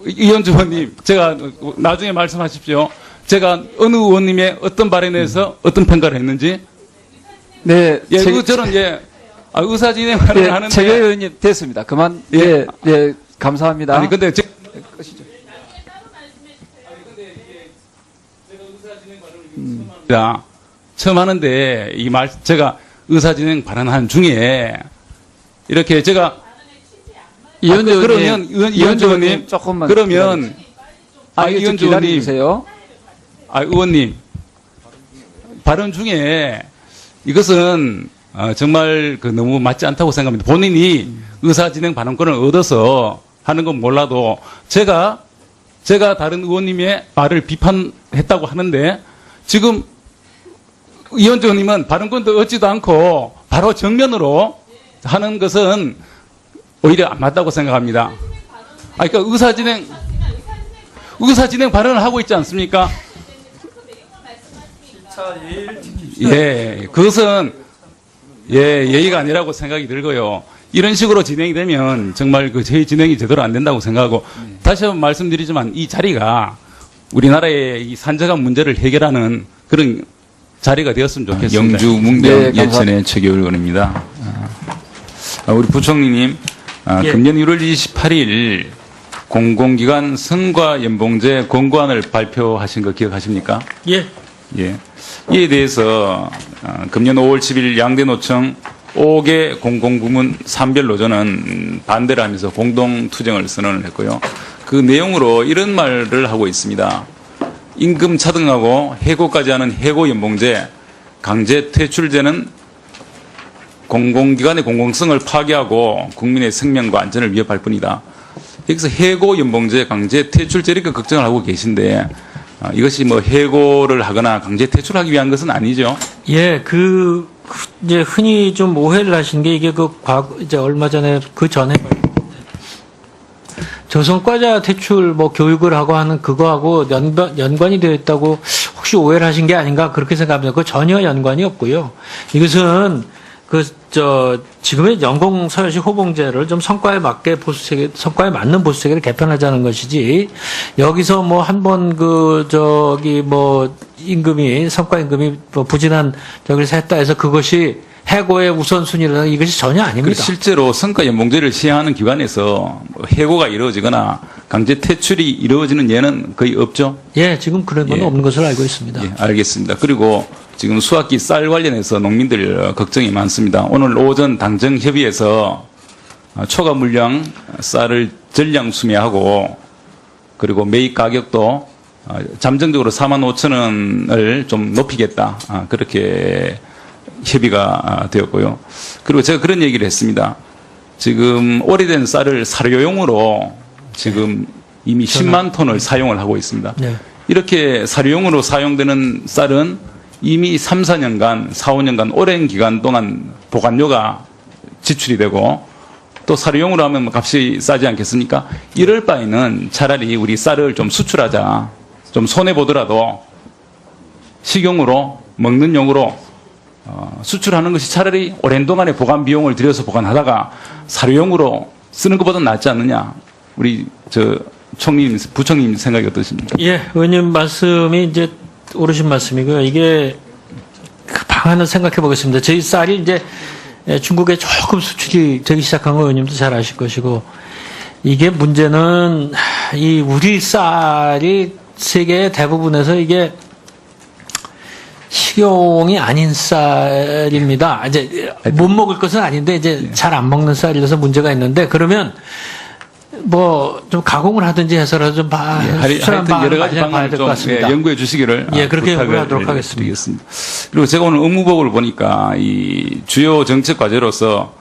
이현주 의원님, 제가 나중에 말씀하십시오. 제가 어느 의원님의 어떤 발언에 대해서 어떤 평가를 했는지. 네, 예, 저는 의사 진행을 예, 하는데. 최계 의원님 됐습니다. 그만. 예. 예, 감사합니다. 아니 근데 제가 처음 하는데 제가 의사진행 발언한 중에 이렇게 제가 이현주 의원님, 그러면 이현주 의원님 조금만 그러면 이현주 의원님 기다리세요. 의원님 발언 중에 이것은 정말 너무 맞지 않다고 생각합니다. 본인이 의사진행 발언권을 얻어서 하는 건 몰라도 제가 다른 의원님의 말을 비판했다고 하는데 지금 이현주 의원님은 발언권도 얻지도 않고 바로 정면으로 하는 것은 오히려 안 맞다고 생각합니다. 그러니까 의사진행 발언을 하고 있지 않습니까? 예, 그것은 예의가 아니라고 생각이 들고요. 이런 식으로 진행이 되면 정말 저희 진행이 제대로 안 된다고 생각하고 다시 한번 말씀드리지만 이 자리가 우리나라의 이 산재간 문제를 해결하는 그런 자리가 되었으면 좋겠습니다. 영주 뭉대원 예천의 최교일 의원입니다. 우리 부총리님, 예. 금년 1월 28일 공공기관 성과연봉제 권고안을 발표하신 거 기억하십니까? 예. 예. 이에 대해서 금년 5월 10일 양대노청 5개 공공부문 산별노조는 반대를 하면서 공동투쟁을 선언을 했고요. 그 내용으로 이런 말을 하고 있습니다. 임금 차등하고 해고까지 하는 해고연봉제, 강제 퇴출제는 공공기관의 공공성을 파괴하고 국민의 생명과 안전을 위협할 뿐이다. 여기서 해고연봉제, 강제 퇴출제 이렇게 걱정을 하고 계신데 이것이 뭐 해고를 하거나 강제 퇴출하기 위한 것은 아니죠. 예, 이제 흔히 좀 오해를 하신 게 이게 이제 얼마 전에 그 전에 저성과자 퇴출 교육을 하고 하는 그거하고 연관이 되어 있다고 혹시 오해를 하신 게 아닌가 그렇게 생각합니다. 그거 전혀 연관이 없고요. 이것은 지금의 연공서열식 호봉제를 좀 성과에 맞게 성과에 맞는 보수체계를 개편하자는 것이지, 여기서 임금이, 성과임금이 부진한 저기서 했다 해서 그것이 해고의 우선순위라 이것이 전혀 아닙니다. 실제로 성과연봉제를 시행하는 기관에서 해고가 이루어지거나 강제 퇴출이 이루어지는 예는 거의 없죠? 예, 지금 그런 건 없는 것으로 알고 있습니다. 예, 알겠습니다. 그리고 지금 수확기 쌀 관련해서 농민들 걱정이 많습니다. 오늘 오전 당정협의에서 초과 물량 쌀을 전량 수매하고 그리고 매입 가격도 잠정적으로 45,000원을 좀 높이겠다. 그렇게 협의가 되었고요. 그리고 제가 그런 얘기를 했습니다. 지금 오래된 쌀을 사료용으로 지금 이미 10만 톤을 사용을 하고 있습니다. 네. 이렇게 사료용으로 사용되는 쌀은 이미 3, 4년간, 4, 5년간 오랜 기간 동안 보관료가 지출이 되고 또 사료용으로 하면 값이 싸지 않겠습니까? 이럴 바에는 차라리 우리 쌀을 좀 수출하자. 좀 손해보더라도 식용으로 먹는 용으로 수출하는 것이 차라리 오랜 동안의 보관 비용을 들여서 보관하다가 사료용으로 쓰는 것보다 낫지 않느냐. 우리 부총님 생각이 어떠십니까? 예, 의원님 말씀이 이제 옳으신 말씀이고요. 이게 그 방안을 생각해 보겠습니다. 저희 쌀이 이제 중국에 조금 수출이 되기 시작한 거 의원님도 잘 아실 것이고, 이게 문제는 이 우리 쌀이 세계 대부분에서 이게 식용이 아닌 쌀입니다. 이제 못 먹을 것은 아닌데 이제 잘 안 먹는 쌀이라서 문제가 있는데, 그러면 좀 가공을 하든지 해서라도 좀 하여튼 여러 가지 방안을 좀 연구해 주시기를 그렇게 연구하도록 하겠습니다. 그리고 제가 오늘 업무보고를 보니까 이 주요 정책 과제로서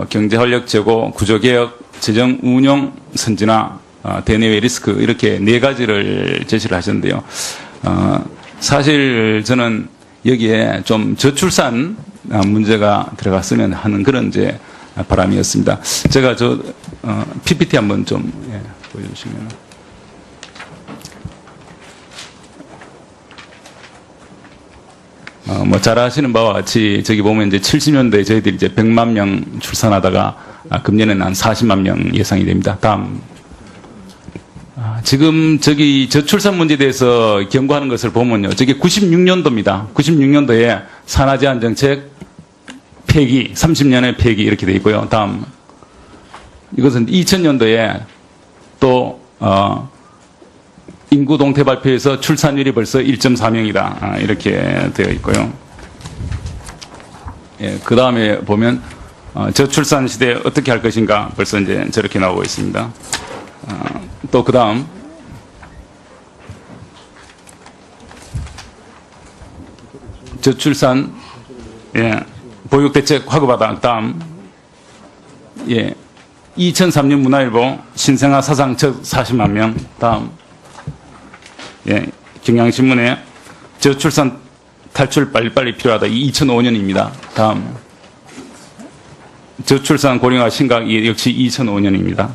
경제 활력 제고, 구조 개혁, 재정 운용 선진화, 대내외 리스크 이렇게 4가지를 제시를 하셨는데요. 사실 저는 여기에 좀 저출산 문제가 들어갔으면 하는 그런 이제 바람이었습니다. 제가 PPT 한번 좀 보여주시면. 잘 아시는 바와 같이 저기 보면 이제 70년대에 저희들이 이제 100만 명 출산하다가 금년에는 한 40만 명 예상이 됩니다. 다음. 지금 저출산 문제에 대해서 경고하는 것을 보면요. 저게 96년도입니다. 96년도에 산하 제한 정책 폐기, 30년의 폐기 이렇게 돼 있고요. 다음. 이것은 2000년도에 또, 인구 동태 발표에서 출산율이 벌써 1.4명이다. 이렇게 되어 있고요. 예, 그 다음에 보면, 저출산 시대에 어떻게 할 것인가 벌써 이제 저렇게 나오고 있습니다. 또 그 다음. 저출산, 예, 보육대책 확보하다. 그 다음. 예. 2003년 문화일보 신생아 사상 첫 40만 명. 다음. 예. 경향신문에 저출산 탈출 빨리빨리 필요하다. 2005년입니다. 다음. 저출산 고령화 심각 역시 2005년입니다.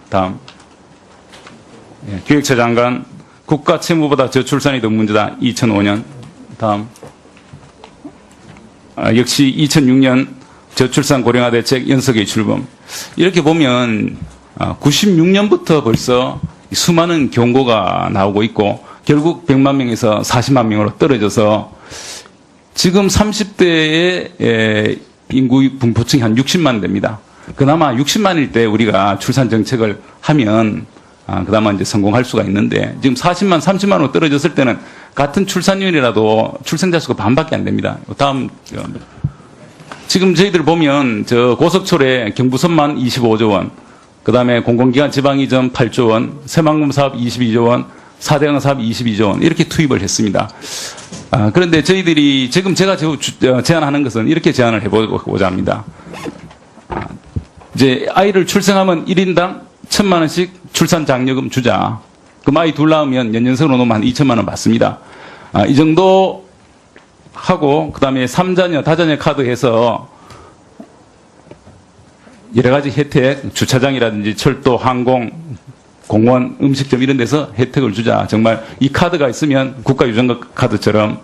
다음. 예. 교육처 장관 국가 채무보다 저출산이 더 문제다. 2005년. 다음. 역시 2006년 저출산 고령화 대책 연석의 출범. 이렇게 보면 96년부터 벌써 수많은 경고가 나오고 있고 결국 100만 명에서 40만 명으로 떨어져서 지금 30대의 인구 분포층이 한 60만 됩니다. 그나마 60만일 때 우리가 출산 정책을 하면 그나마 이제 성공할 수가 있는데 지금 40만, 30만으로 떨어졌을 때는 같은 출산율이라도 출생자 수가 반밖에 안 됩니다. 다음. 지금 저희들 보면 저 고속철에 경부선만 25조 원, 그 다음에 공공기관 지방이전 8조 원, 새만금 사업 22조 원, 4대강 사업 22조 원 이렇게 투입을 했습니다. 그런데 저희들이 지금 제가 제안하는 것은 이렇게 제안을 해보고자 합니다. 이제 아이를 출생하면 1인당 1,000만 원씩 출산 장려금 주자. 그럼 아이 둘 낳으면 연년생으로 놓으면 한 2천만 원 받습니다. 이 정도 하고 그다음에 3자녀, 다자녀 카드 해서 여러 가지 혜택, 주차장이라든지 철도, 항공, 공원, 음식점 이런 데서 혜택을 주자. 정말 이 카드가 있으면 국가유전자 카드처럼.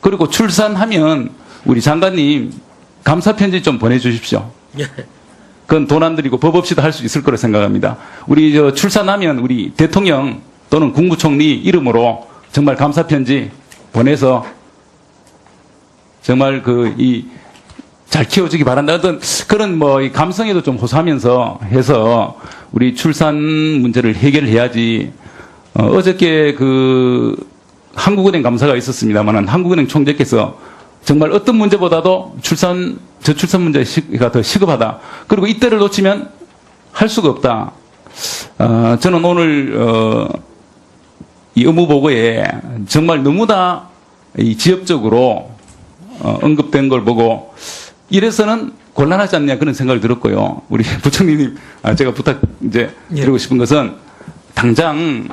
그리고 출산하면 우리 장관님 감사 편지 좀 보내주십시오. 그건 돈 안 들이고 법 없이도 할 수 있을 거라 생각합니다. 우리 출산하면 우리 대통령 또는 국무총리 이름으로 정말 감사 편지 보내서 정말 잘 키워주기 바란다. 어떤 그런 이 감성에도 좀 호소하면서 해서 우리 출산 문제를 해결해야지. 어저께 한국은행 감사가 있었습니다만은 한국은행 총재께서 정말 어떤 문제보다도 저출산 문제가 더 시급하다. 그리고 이때를 놓치면 할 수가 없다. 저는 오늘 이 업무보고에 정말 너무나 지엽적으로 언급된 걸 보고 이래서는 곤란하지 않냐 그런 생각을 들었고요. 우리 부총리님 제가 드리고 싶은 것은 당장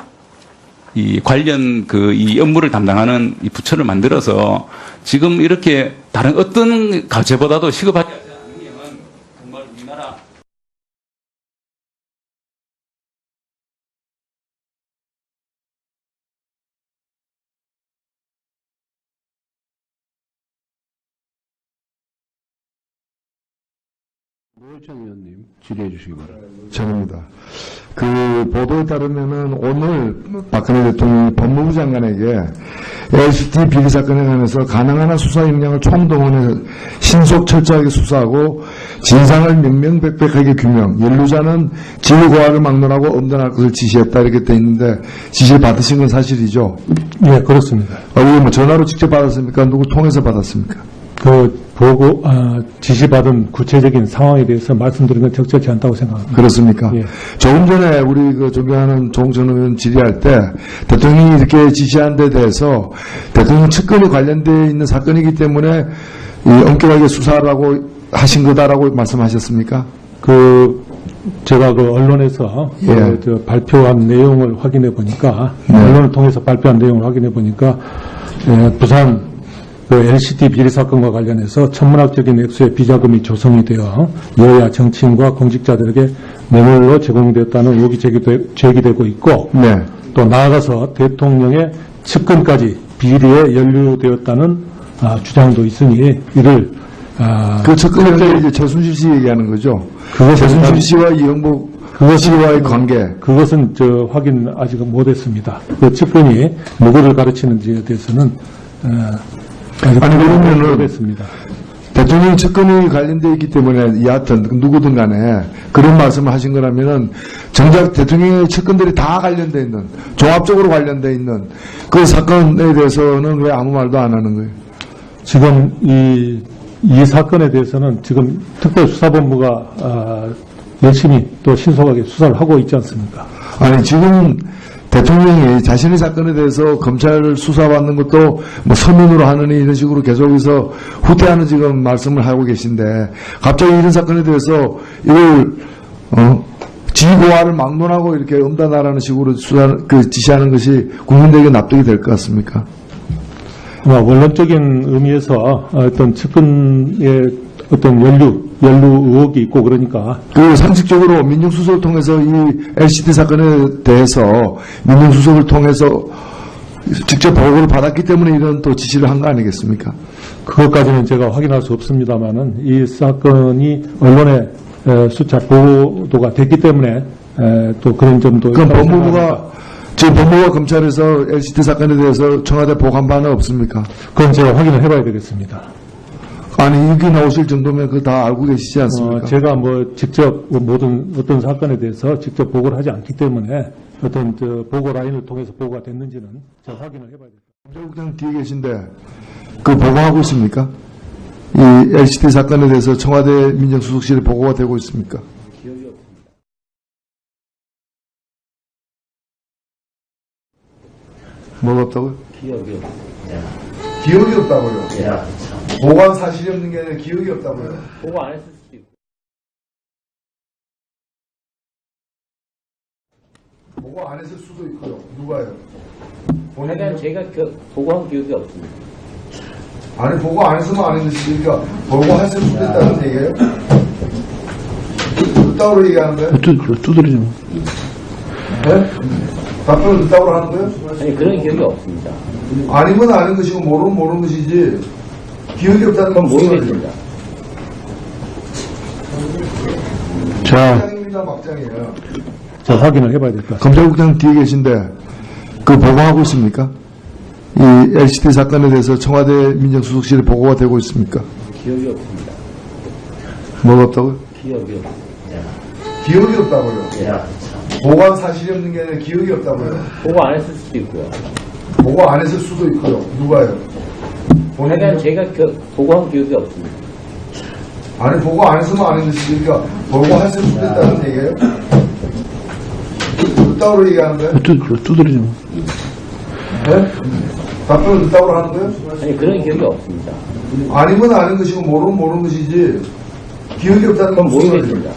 이 관련 이 업무를 담당하는 이 부처를 만들어서 지금 이렇게 다른 어떤 과제보다도 시급하지 않으면 정말 우리나라 노회찬 의원님 질의해 주시기 바랍니다. 저입니다. 보도에 따르면은 오늘 박근혜 대통령이 법무부 장관에게 LCT 비리 사건에 관해서 가능한 한 수사 역량을 총동원해 신속 철저하게 수사하고 진상을 명명백백하게 규명, 연루자는 진위고하를 막론하고 엄단할 것을 지시했다 이렇게 돼 있는데 지시를 받으신 건 사실이죠? 예, 그렇습니다. 이게 전화로 직접 받았습니까? 누구 통해서 받았습니까? 지시받은 구체적인 상황에 대해서 말씀드리는 건 적절치 않다고 생각합니다. 그렇습니까? 예. 조금 전에 우리 존경하는 전 의원 질의할 때 대통령이 이렇게 지시한 데 대해서 대통령 측근이 관련되어 있는 사건이기 때문에 엄격하게 수사하라고 하신 거다라고 말씀하셨습니까? 제가 언론에서 예. 발표한 내용을 확인해 보니까 네. 언론을 통해서 발표한 내용을 확인해 보니까 부산 LCT 비리 사건과 관련해서 천문학적인 액수의 비자금이 조성이 되어 여야 정치인과 공직자들에게 뇌물로 제공되었다는 의혹이 제기되고 있고 네. 또 나아가서 대통령의 측근까지 비리에 연루되었다는 주장도 있으니 이를 그 측근은 이제 최순실 씨 얘기하는 거죠. 그것은 최순실 씨와 이영복 그것과의 관계. 그것은 확인 아직 못했습니다. 그 측근이 누구를 가르치는지에 대해서는 아직 아니, 그러면은 못했습니다. 대통령 측근이 관련되어 있기 때문에 여하튼 누구든 간에 그런 말씀을 하신 거라면은 정작 대통령의 측근들이 다 관련되어 있는, 종합적으로 관련되어 있는 그 사건에 대해서는 왜 아무 말도 안 하는 거예요? 지금 이 사건에 대해서는 지금 특별수사본부가 열심히 또 신속하게 수사를 하고 있지 않습니까? 아니, 지금 대통령이 자신의 사건에 대해서 검찰 수사받는 것도 뭐 서면으로 하느니 이런 식으로 계속해서 후퇴하는 지금 말씀을 하고 계신데 갑자기 이런 사건에 대해서 이걸 지고화를 막론하고 이렇게 엄단하라는 식으로 지시하는 것이 국민들에게 납득이 될 것 같습니까? 원론적인 의미에서 어떤 측근의 어떤 연루 의혹이 있고 그러니까 그 상식적으로 민정수석을 통해서 이 LCT 사건에 대해서 민정수석을 통해서 직접 보고를 받았기 때문에 이런 또 지시를 한 거 아니겠습니까? 그것까지는 제가 확인할 수 없습니다만은 이 사건이 언론에 수차 보도가 됐기 때문에 또 그런 점도 그럼 있다고 법무부가 생각합니다. 지금 법무부가 검찰에서 LCT 사건에 대해서 청와대 보고한 바는 없습니까? 그건 제가 확인을 해봐야 되겠습니다. 아니 여기 나오실 정도면 그거 다 알고 계시지 않습니까? 제가 직접 모든 어떤 사건에 대해서 직접 보고를 하지 않기 때문에 어떤 보고 라인을 통해서 보고가 됐는지는 제가 확인을 해봐야 됩니다. 검찰국장 뒤에 계신데 그 보고하고 있습니까? 이 LCT 사건에 대해서 청와대 민정수석실에 보고가 되고 있습니까? 기억이 없습니다. 뭐가 없다고요? 기억이 없습니다. 기억이 없다고요? 야, 참. 보고한 사실이 없는 게 아니라 기억이 없다고요? 보고 안 했을 수도 있고. 보고 안 했을 수도 있고요. 누가요? 하여간 제가 보고한 기억이 없습니다. 아니 보고 안 했으면 안 했으니까 보고했을 수도 있다는 얘기예요? 그따구로 얘기하는 거예요? 두드리지 마. 네? 답변을 그따구로 하는 거예요? 아니, 그런 기억이 없습니다. 아니면 아닌 것이고 모르면 모르는 것이지 기억이 없다는 건 무슨 말이에요? 모르겠습니다. 자, 막장입니다, 막장이에요. 자 확인을 해봐야 될 것 같습니다. 검찰국장 뒤에 계신데 그 보고하고 있습니까? 이 LCT 사건에 대해서 청와대 민정수석실에 보고가 되고 있습니까? 기억이 없습니다. 뭐가 없다고요? 기억이 없습니다. 기억이 없다고요? 야, 참. 보고한 사실이 없는 게 아니라 기억이 없다고요? 보고 안 했을 수도 있고요. 보고 안 했을 수도 있고요. 누가요? 하여간 제가 보고한 기억이 없습니다. 아니 보고 안 했으면 안 했으니까 보고했을 수도 있다는 얘기예요? 그따구로 얘기하는 거예요? 두드리지 마. 네? 답변을 그따구로 하는 거예요? 아니, 그런 기억이 없습니다. 아니면 아닌 것이고 모르면 모르는 것이지 기억이 없다는 건 무슨 말이에요? 모르겠습니다.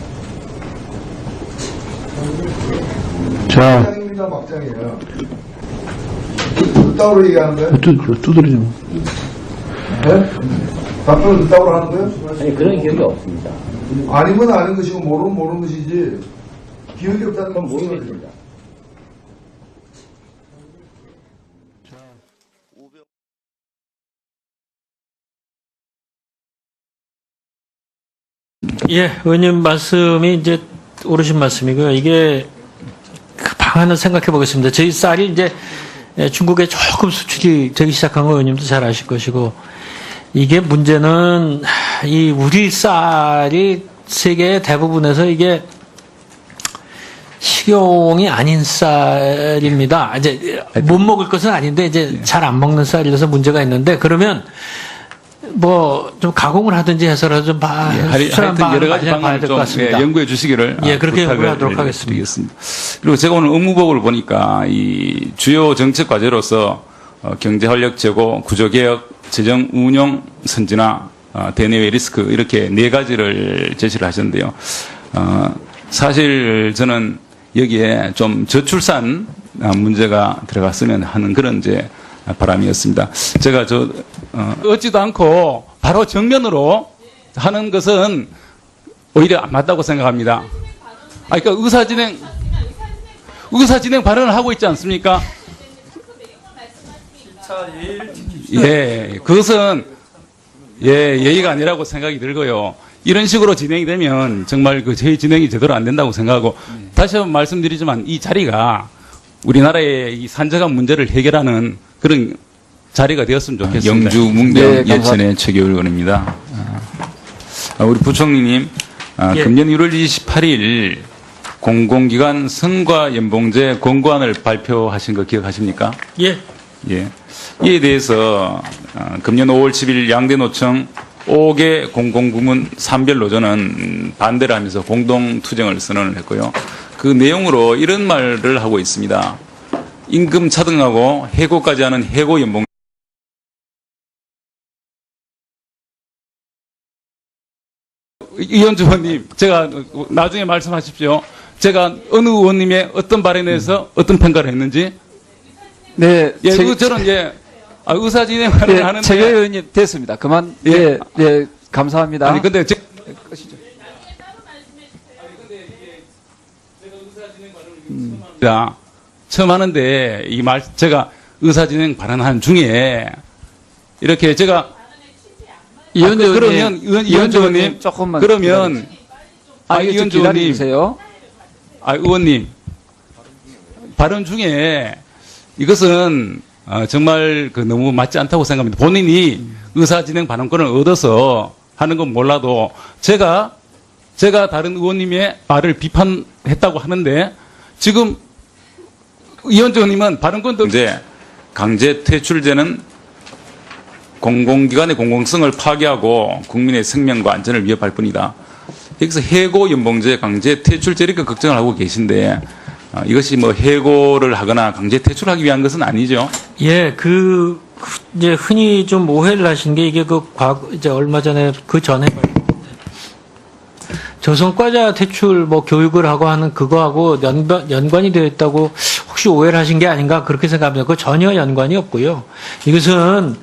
자, 막장입니다, 막장이에요. 그따구로 얘기하는 거예요? 두드리지 마. 네? 답변을 그따구로 하는 거예요? 아니, 그런 기억이 없습니다. 아니면 아닌 것이고 모르면 모르는 것이지 기억이 없다는 건 무슨 말이에요? 모르겠습니다. 예, 의원님 말씀이 이제 옳으신 말씀이고요. 이게 그 방안을 생각해 보겠습니다. 저희 쌀이 이제 중국에 조금 수출이 되기 시작한 거 의원님도 잘 아실 것이고, 이게 문제는 이 우리 쌀이 세계 대부분에서 이게 식용이 아닌 쌀입니다. 이제 못 먹을 것은 아닌데 이제 잘 안 먹는 쌀이라서 문제가 있는데, 그러면 뭐 좀 가공을 하든지 해서라도 좀 하여튼 여러 가지 방안을 좀 연구해 주시기를 그렇게 부탁을 연구하도록 하겠습니다. 드리겠습니다. 그리고 제가 오늘 업무보고를 보니까 이 주요 정책 과제로서 경제 활력 제고, 구조 개혁, 재정 운용 선진화, 대내외 리스크 이렇게 네 가지를 제시를 하셨는데요. 사실 저는 여기에 좀 저출산 문제가 들어갔으면 하는 그런 이제 바람이었습니다. 제가 얻지도 않고 바로 정면으로 하는 것은 오히려 안 맞다고 생각합니다. 그러니까 의사진행 발언을 하고 있지 않습니까? 예, 그것은 예의가 아니라고 생각이 들고요. 이런 식으로 진행이 되면 정말 그 저희 진행이 제대로 안 된다고 생각하고 다시 한번 말씀드리지만 이 자리가 우리나라의 이 산재가 문제를 해결하는 그런 자리가 되었으면 좋겠습니다. 영주 뭉대영 예천의 최교일원입니다. 우리 부총리님, 예. 금년 1월 28일 공공기관 성과 연봉제 권고안을 발표하신 거 기억하십니까? 예. 예. 이에 대해서 금년 5월 10일 양대노청 5개 공공부문 산별 노조는 반대를 하면서 공동투쟁을 선언을 했고요. 그 내용으로 이런 말을 하고 있습니다. 임금 차등하고 해고까지 하는 해고 연봉 이현주 의원님, 제가 나중에 말씀하십시오. 제가 어느 의원님의 어떤 발언에서 어떤 평가를 했는지. 네, 예, 저는 의사 진행 발언을 하는데. 최 의원님 됐습니다. 그만. 예. 예, 감사합니다. 아니 근데 처음 하는데 제가 의사 진행 발언한 중에 이렇게 제가 이현주 그러면 이현주 의원님 조금만 그러면 이현주 의원님 기다리세요. 의원님 발언 중에 이것은 정말 너무 맞지 않다고 생각합니다. 본인이 의사진행 발언권을 얻어서 하는 건 몰라도 제가 다른 의원님의 말을 비판했다고 하는데 지금 이현주 의원님은 발언권도 이제 강제 퇴출제는 공공기관의 공공성을 파괴하고 국민의 생명과 안전을 위협할 뿐이다. 여기서 해고 연봉제 강제 퇴출제 이렇게 걱정을 하고 계신데 이것이 뭐 해고를 하거나 강제 퇴출하기 위한 것은 아니죠. 예, 이제 흔히 좀 오해를 하신 게 이게 이제 얼마 전에 그 전에 저성과자 퇴출 교육을 하고 하는 그거하고 연관이 되어 있다고 혹시 오해를 하신 게 아닌가 그렇게 생각합니다. 그 전혀 연관이 없고요. 이것은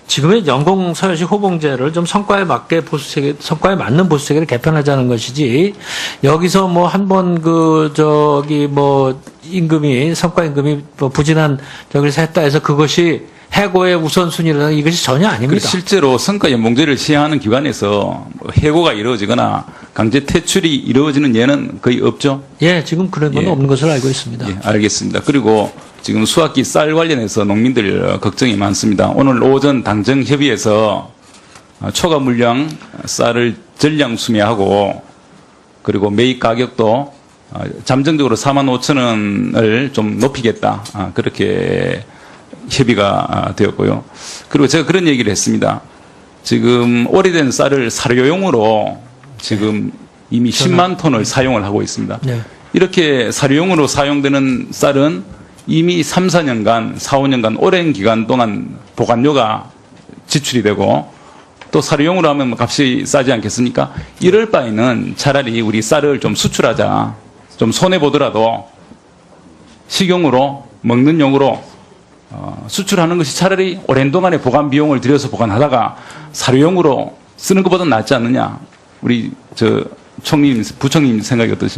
지금의 연공 서열식 호봉제를 좀 성과에 맞는 보수체계를 개편하자는 것이지, 여기서 임금이, 성과임금이 부진한 저기서 했다 해서 그것이 해고의 우선순위라는 이것이 전혀 아닙니다. 실제로 성과 연봉제를 시행하는 기관에서 해고가 이루어지거나 강제 퇴출이 이루어지는 예는 거의 없죠. 예, 지금 그런 건 예. 없는 것으로 알고 있습니다. 예, 알겠습니다. 그리고 지금 수확기 쌀 관련해서 농민들 걱정이 많습니다. 오늘 오전 당정협의에서 초과 물량 쌀을 전량 수매하고 그리고 매입 가격도 잠정적으로 45,000원을 좀 높이겠다. 그렇게 협의가 되었고요. 그리고 제가 그런 얘기를 했습니다. 지금 오래된 쌀을 사료용으로 지금 이미 10만 톤을 사용을 하고 있습니다. 네. 이렇게 사료용으로 사용되는 쌀은 이미 3, 4년간, 4, 5년간 오랜 기간 동안 보관료가 지출이 되고 또 사료용으로 하면 값이 싸지 않겠습니까? 이럴 바에는 차라리 우리 쌀을 좀 수출하자. 좀 손해보더라도 식용으로 먹는 용으로 수출하는 것이 차라리 오랜 동안의 보관 비용을 들여서 보관하다가 사료용으로 쓰는 것보다 낫지 않느냐. 우리 부총님 생각이 어떠십니까?